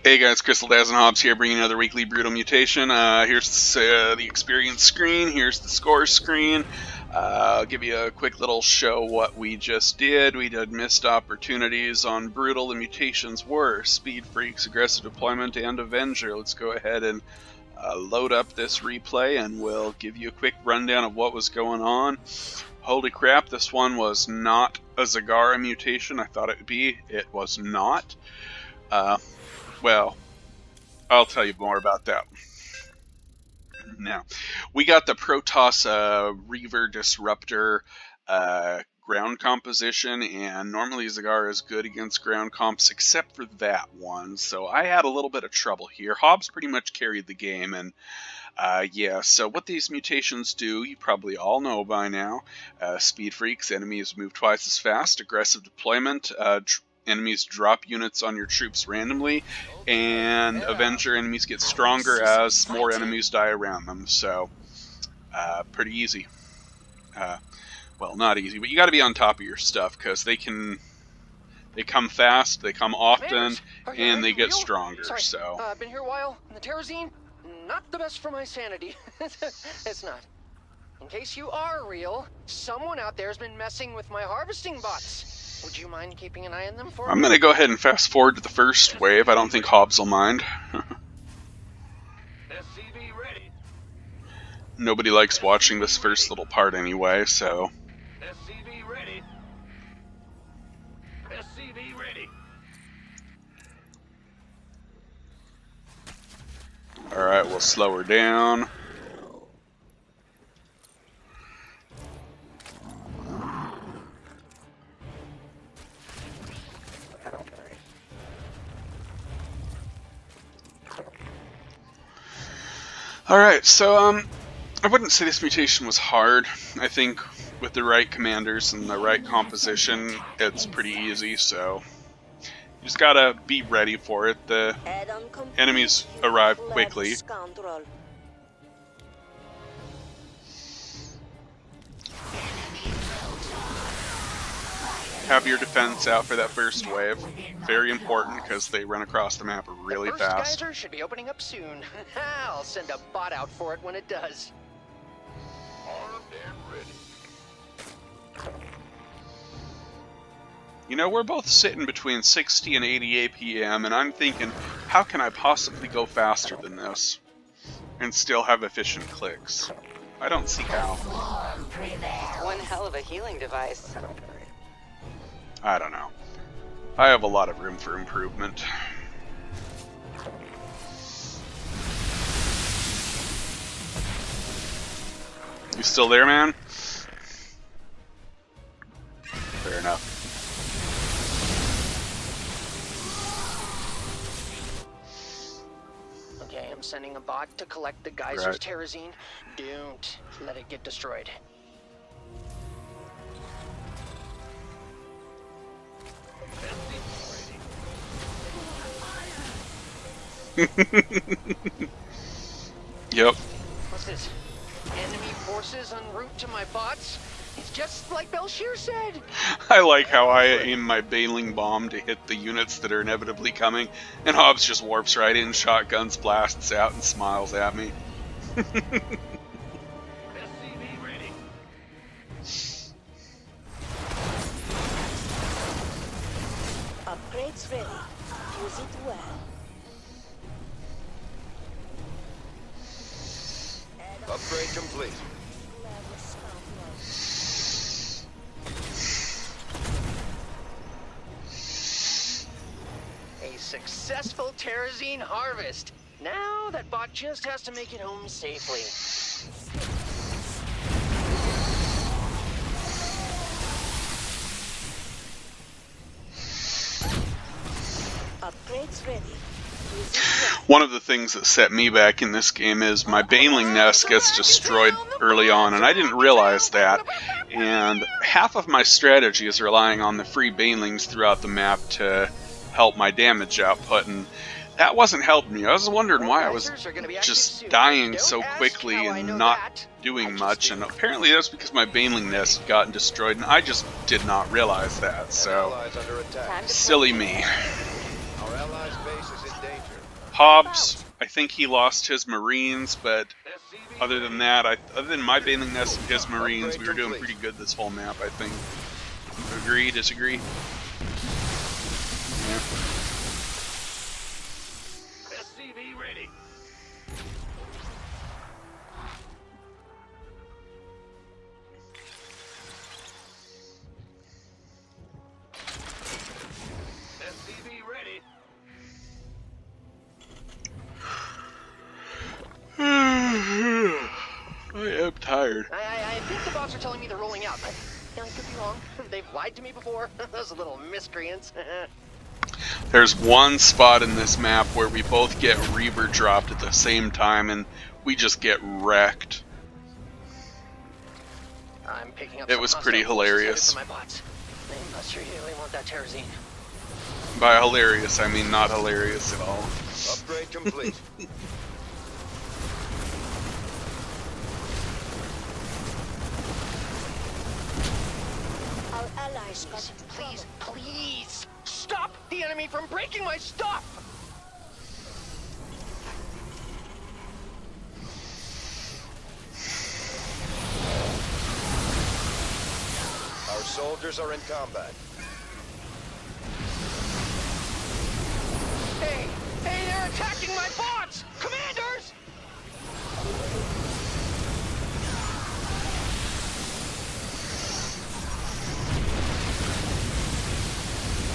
Hey guys, Crystal Daz and Hobbs here, bringing another weekly Brutal Mutation. Here's the experience screen, here's the score screen. I'll give you a quick little show what we just did. We did missed opportunities on Brutal. The mutations were Speed Freaks, Aggressive Deployment, and Avenger. Let's go ahead and load up this replay and we'll give you a quick rundown of what was going on. Holy crap, this one was not a Zagara mutation I thought it would be. It was not. Well, I'll tell you more about that. Now, we got the Protoss Reaver Disruptor ground composition, and normally Zagara is good against ground comps, except for that one. So I had a little bit of trouble here. Hobbs pretty much carried the game, and yeah, so what these mutations do, you probably all know by now. Speed Freaks, enemies move twice as fast. Aggressive Deployment, enemies drop units on your troops randomly, and Avenger, enemies get stronger as more enemies die around them. So, pretty easy. Well, not easy, but you got to be on top of your stuff because they come fast, they come often, and they get stronger. Sorry. So, been here a while. And the Terrazine, not the best for my sanity. It's not. In case you are real, someone out there has been messing with my harvesting bots. Would you mind keeping an eye on them for me? I'm going to go ahead and fast forward to the first wave. I don't think Hobbs will mind. SCV ready. Nobody likes watching this first little part anyway, so... SCV ready. SCV ready. Alright, we'll slow her down. Alright, so, I wouldn't say this mutation was hard. I think with the right commanders and the right composition, it's pretty easy, so... You just gotta be ready for it. The enemies arrive quickly. Have your defense out for that first wave. Very important because they run across the map really fast. The first geyser should be opening up soon. I'll send a bot out for it when it does. Armed and ready. You know, we're both sitting between 60 and 80 APM, and I'm thinking, how can I possibly go faster than this and still have efficient clicks? I don't see how. One hell of a healing device. I don't know. I have a lot of room for improvement. You still there, man? Fair enough. Okay, I'm sending a bot to collect the geyser's Right. Terrazine. Don't let it get destroyed. Yep. What's this? Enemy forces en route to my bots? It's just like Belshir said. I like how I aim my bailing bomb to hit the units that are inevitably coming, and Hobbs just warps right in, shotguns, blasts out, and smiles at me. SCV ready. Upgrades ready. Use it well. Upgrade complete. A successful Terrazine harvest. Now that bot just has to make it home safely. Upgrades ready. Use it well. One of the things that set me back in this game is my baneling nest gets destroyed early on, and I didn't realize that. And half of my strategy is relying on the free banelings throughout the map to help my damage output, and that wasn't helping me. I was wondering why I was just dying so quickly and not doing much, and apparently that's because my baneling nest had gotten destroyed, and I just did not realize that, so Allies under attack. Time to silly me. Our allies' base is in danger. Hobbs, I think he lost his Marines, but other than that, other than my bailing nest and his Marines, we were doing pretty good this whole map, I think. Agree, disagree? Yeah. SCV ready. SCV ready. I am tired. I think the bots are telling me they're rolling out, but I could be wrong. They've lied to me before. Those little miscreants. There's one spot in this map where we both get Reaver dropped at the same time, and we just get wrecked. I'm picking up It some was hostile pretty forces headed hilarious. for my bots. They must really want that terrazine. By hilarious, I mean not hilarious at all. Upgrade complete. Our allies got into Please, trouble. please, stop the enemy from breaking my stuff! Our soldiers are in combat. Hey, they're attacking my bots! Commanders!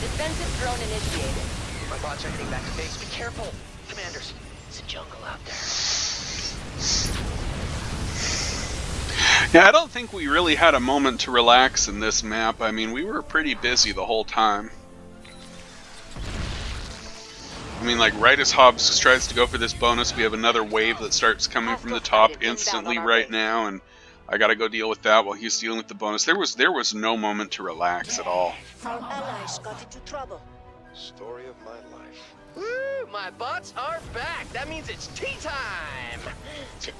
Defensive drone initiated. My bots are heading back to base. Be careful. Commanders, it's a jungle out there. Yeah, I don't think we really had a moment to relax in this map. I mean, we were pretty busy the whole time. I mean, like, right as Hobbs tries to go for this bonus, we have another wave that starts coming from the top instantly right now, and I gotta go deal with that while he's dealing with the bonus. There was no moment to relax at all. Our allies got into trouble. Story of my life. Woo! My bots are back. That means it's tea time.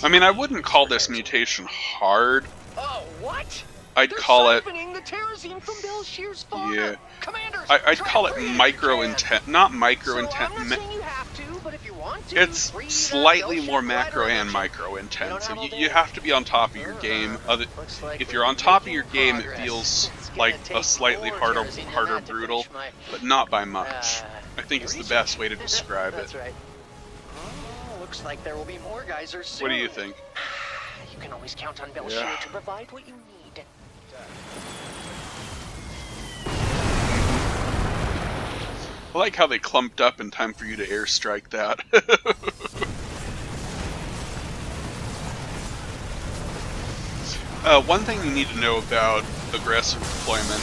I mean, I wouldn't call this mutation hard. Oh, what? I'd They're call it, siphoning the terrazine from Bill Shear's farm. yeah. Commanders, I'd try call to it free micro if you can. intent, not micro So I'm intent. not saying you have to, but if you want to, It's free the slightly Bill more Shear macro glider and action. micro You intensive. don't have all You day. have to be on top of your game. Looks like If we're you're on top of making your game, it progress. feels It's gonna like take a slightly more harder, terrazine than harder that to brutal, finish my- but not by much. I think it's the research. best way to describe That's it. right. Oh, looks like there will be more geysers soon. What do you think? You can always count on Bill Yeah. Shear to provide what you need. I like how they clumped up in time for you to airstrike that. One thing you need to know about aggressive deployment,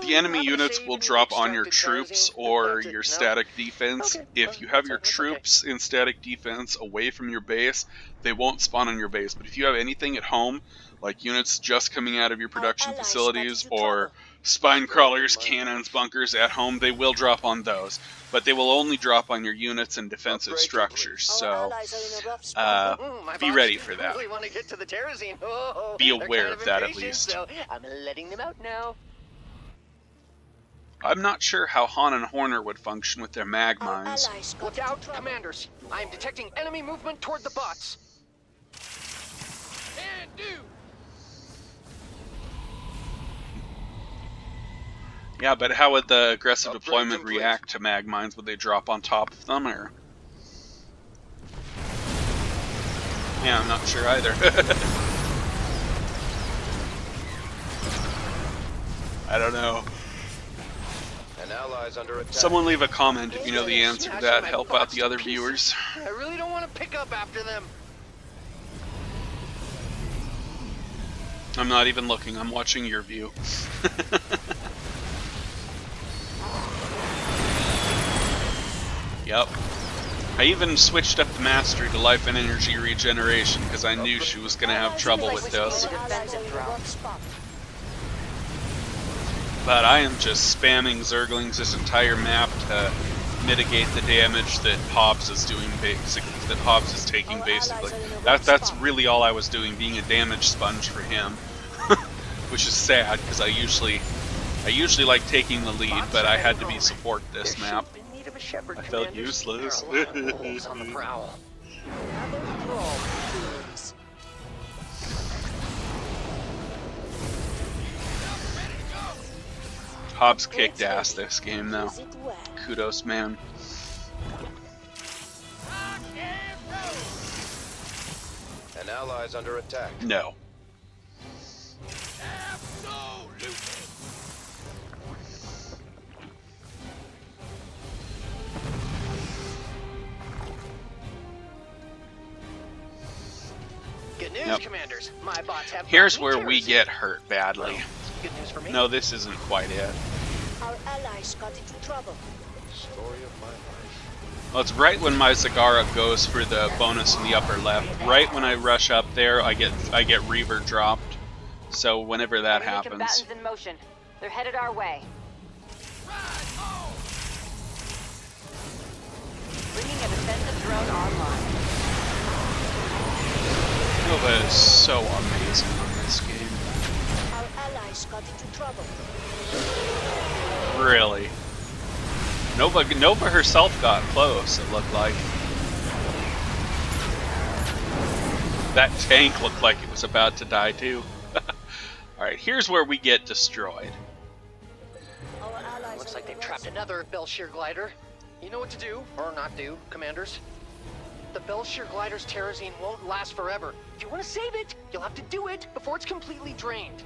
the enemy units will drop on your troops or your static defense. Okay, If you have your that's okay. troops in static defense away from your base, they won't spawn on your base. But if you have anything at home, like units just coming out of your production allies facilities got into or trouble. spine crawlers, cannons, bunkers at home, they will drop on those. But they will only drop on your units and defensive Upgrade structures. Our So allies are in a rough spot. My be bots ready for that. Really want to get to the terrazine. Oh, Be they're aware kind of that at impatient, least. So I'm letting them out now. I'm not sure how Han and Horner would function with their mag Our mines. allies got Look into out, trouble. commanders. I am detecting enemy movement toward the bots. And do. Yeah, but how would the aggressive Upgrade deployment complete. react to mag mines? Would they drop on top of them, or? Yeah, I'm not sure either. I don't know. An ally's under attack. Someone leave a comment if you know the answer to that. Help out the other viewers. I really don't want to pick up after them. I'm not even looking. I'm watching your view. Yep. I even switched up the mastery to life and energy regeneration because I knew she was going to have trouble with this. Our allies are in a rough spot. But I am just spamming Zerglings this entire map to mitigate the damage that Hobbs is doing, basically, that Hobbs is taking, basically. That's really all I was doing, being a damage sponge for him. Which is sad, because I usually like taking the lead, but I had to be support this map. They're shaping need of a shepherd, I felt Commanders. useless. There are a lot of wolves on the prowl. Another brawl begins. Hobbs kicked ass this game, though. Use it well. Kudos, man. An ally's under attack. No. Good news, Yep. Commanders. My bots have Here's brought me where we terrorism. get hurt badly. Good news for me. No, this isn't quite it. Our allies got into trouble. Story of my life. Well, it's right when my Zagara goes for the bonus in the upper left. Right when I rush up there, I get Reaver dropped. So whenever that Enemy happens, combatants in motion. They're headed our way. Bringing a defensive drone online. Nova is so amazing on this game. Our allies got into trouble. Really. Nova herself got close, it looked like. That tank looked like it was about to die too. Alright, here's where we get destroyed. Our allies Looks are like in they've the trapped right another Belshear glider. You know what to do, or not do, Commanders. The Belshear glider's terrazine won't last forever. If you want to save it, you'll have to do it before it's completely drained.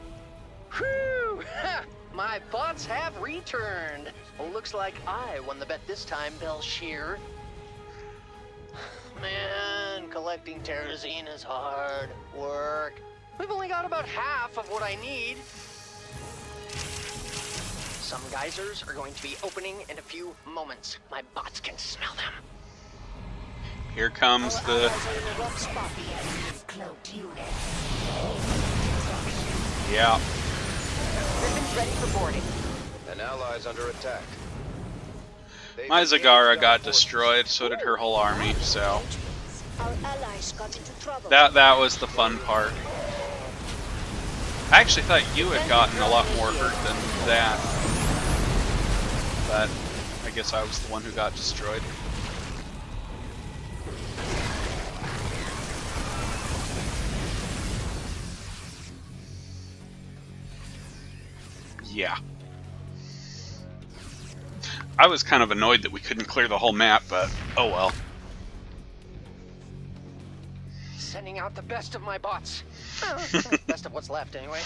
Whew! Ha! My bots have returned. Looks like I won the bet this time, Belshear. Man, collecting terrazine is hard work. We've only got about half of what I need. Some geysers are going to be opening in a few moments. My bots can smell them. Here comes Our the... allies are in the rough spot. Yeah. Griffin's ready for boarding. An ally's under attack. They've My engaged Zagara our got forces. destroyed, so did her whole army, so... Our allies got into trouble. That was the fun part. I actually thought you had gotten a lot more hurt than that. But I guess I was the one who got destroyed. Yeah. I was kind of annoyed that we couldn't clear the whole map, but oh well. Sending out the best of my bots. Best of what's left, anyway.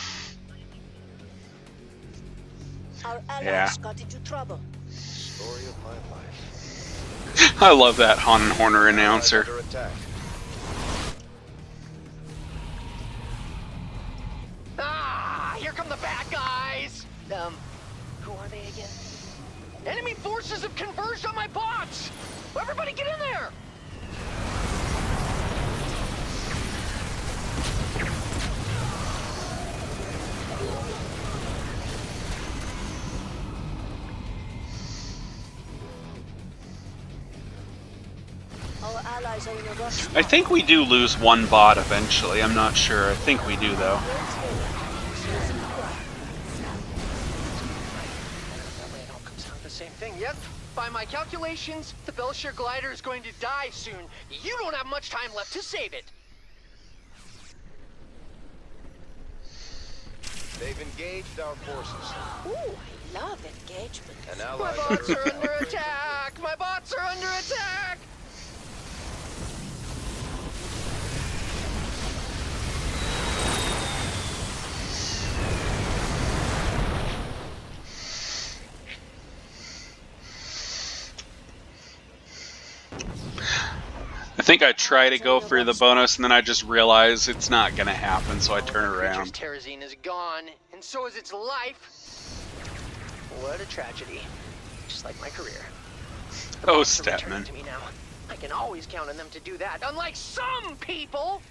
Our allies Yeah. got into trouble. Story of my life. I love that Han and Horner announcer. Allies under attack. Ah, here come the bad guys. Who are they again? Enemy forces have converged on my bots. Everybody get in there. Our allies are in a rough spot. I think we do lose one bot eventually. I'm not sure. I think we do though. That way it all comes down to the same thing. Yep. By my calculations, the Belshear glider is going to die soon. You don't have much time left to save it. They've engaged our forces. Ooh, I love engagement. An My ally's bots under are under attack. My bots are under attack. I think I try to go for the bonus and then I just realize it's not gonna happen, so I turn around. Terrazine is gone, and so is its life. What a tragedy. Just like my career. The Oh, bots are returning Statman. to me now. I can always count on them to do that, unlike some people.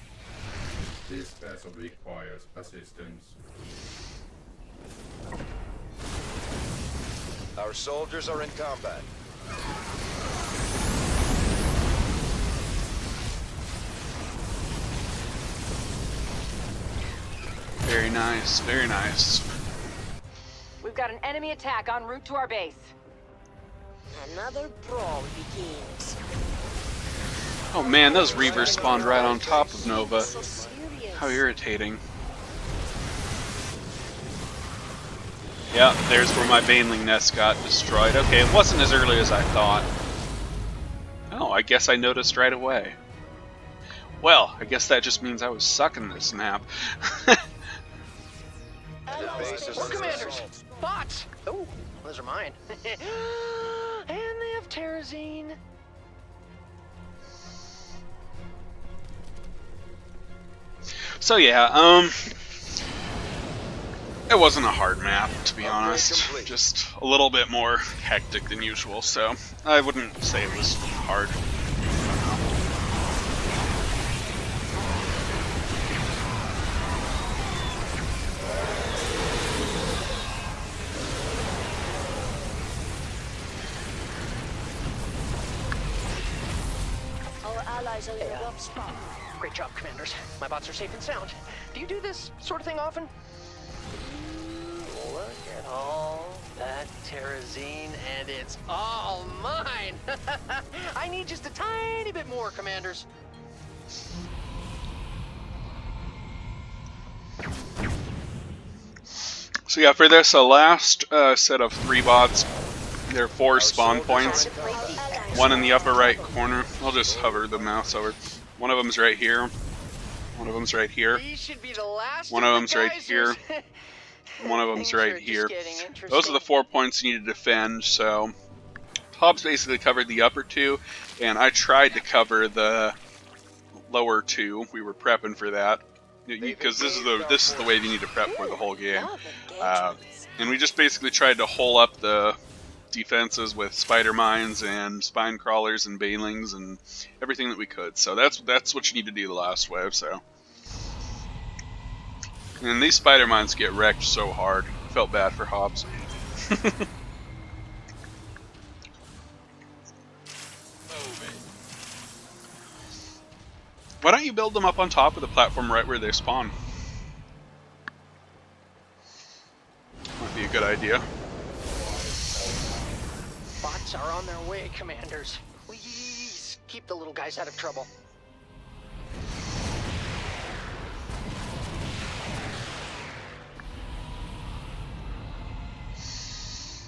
This vessel requires assistance. Our soldiers are in combat. Very nice, very nice. We've got an enemy attack en route to our base. Another brawl begins. Oh man, those Reavers spawned right on top of Nova. So serious. How irritating. Yeah, there's where my Baneling nest got destroyed. Okay, it wasn't as early as I thought. Oh, I guess I noticed right away. Well, I guess that just means I was sucking this map. More commanders! Bots! Oh, those are mine. And they have Terrazine. So yeah, it wasn't a hard map, to be honest. Just a little bit more hectic than usual, so I wouldn't say it was hard. Our allies are in a rough spot. Great job, commanders. My bots are safe and sound. Do you do this sort of thing often? Look at all that Terrazine, and it's all mine! I need just a tiny bit more, commanders. So yeah, for this last set of 3 bots, there are 4 spawn points. One in the upper right corner. I'll just hover the mouse over. One of them's right here. One of them's right here. These should be the last One of them's right here. One of them's right here. Those are the 4 points you need to defend, so Hobbs basically covered the upper 2, and I tried to cover the lower 2. We were prepping for that, because this is the way you need to prep for the whole game. And we just basically tried to hole up the defenses with spider mines and spine crawlers and banelings and everything that we could. So that's what you need to do the last wave. So. And these spider mines get wrecked so hard. Felt bad for Hobbs. Why don't you build them up on top of the platform right where they spawn? Might be a good idea. Bots are on their way, commanders. Please keep the little guys out of trouble.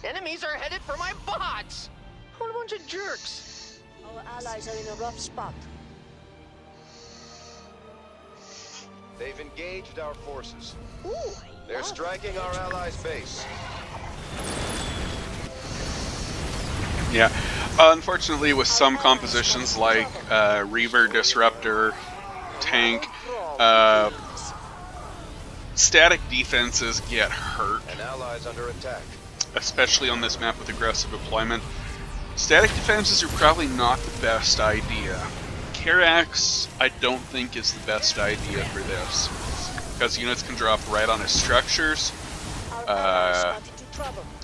Enemies are headed for my bots! What a bunch of jerks! Our allies are in a rough spot. They've engaged our forces. Ooh, They're striking our allies' base. Yeah, unfortunately with some compositions like Reaver, Disruptor, Tank, static defenses get hurt. An ally's under attack. Especially on this map with aggressive deployment. Static defenses are probably not the best idea. Karax, I don't think is the best idea for this. Because units can drop right on his structures.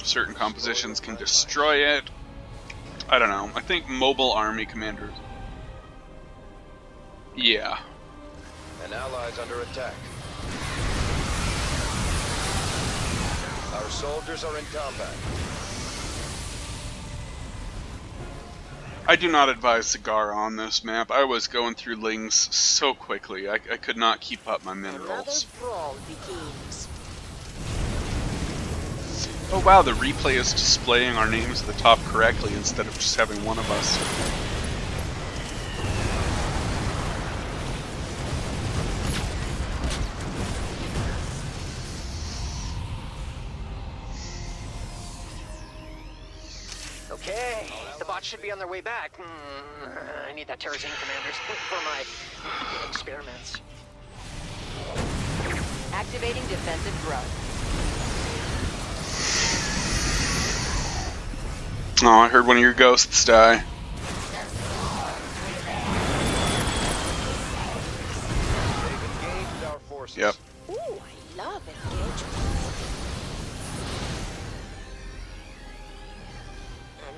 Certain compositions can destroy it. I don't know. I think mobile army commanders. Yeah. An ally's under attack. Our soldiers are in combat. I do not advise Cigar on this map. I was going through Lings so quickly. I could not keep up my minerals. Another brawl begins. Oh wow, the replay is displaying our names at the top correctly instead of just having one of us. Okay, the bots should be on their way back. I need that Terrazine commanders for my experiments. Activating defensive drone. Oh, I heard one of your ghosts die. They've engaged our forces. Yep. Ooh, I love engagement.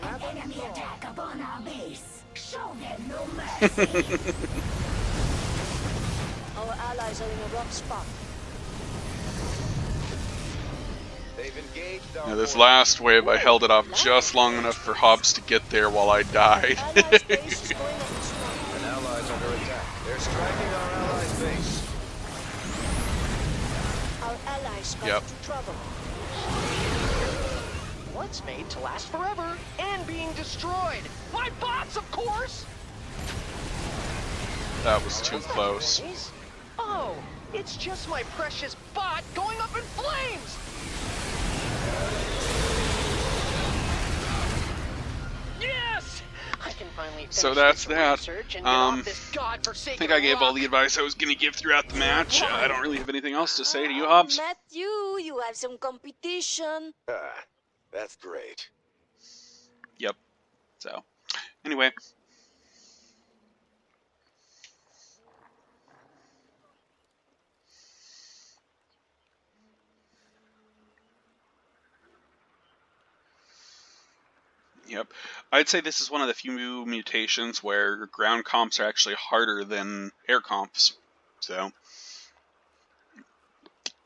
Another Enemy brawl. attack upon our base. Show them no mercy. Our allies are in a rough spot. They've engaged our Now this forces. last wave, I held it off just long enough for Hobbs to get there while I died. Allies' base is going up in smoke. An ally's under attack. They're striking our allies' base. Our allies got Yep. into trouble. What's made to last forever and being destroyed? My bots, of course! That was too close. Enemies? Oh, it's just my precious bot going up in flames! Yes! I can finally finish So that's this that. research and get off this I godforsaken think I gave all rock. the advice I was going to give throughout the match. I don't really have anything else to say to you, Hobbs. Matthew, you have some competition. Ah, that's great. Yep. So, anyway. Yep. I'd say this is one of the few mutations where ground comps are actually harder than air comps. So,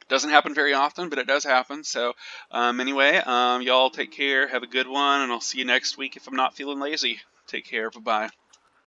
doesn't happen very often, but it does happen. So, anyway, y'all take care. Have a good one, and I'll see you next week if I'm not feeling lazy. Take care. Bye-bye.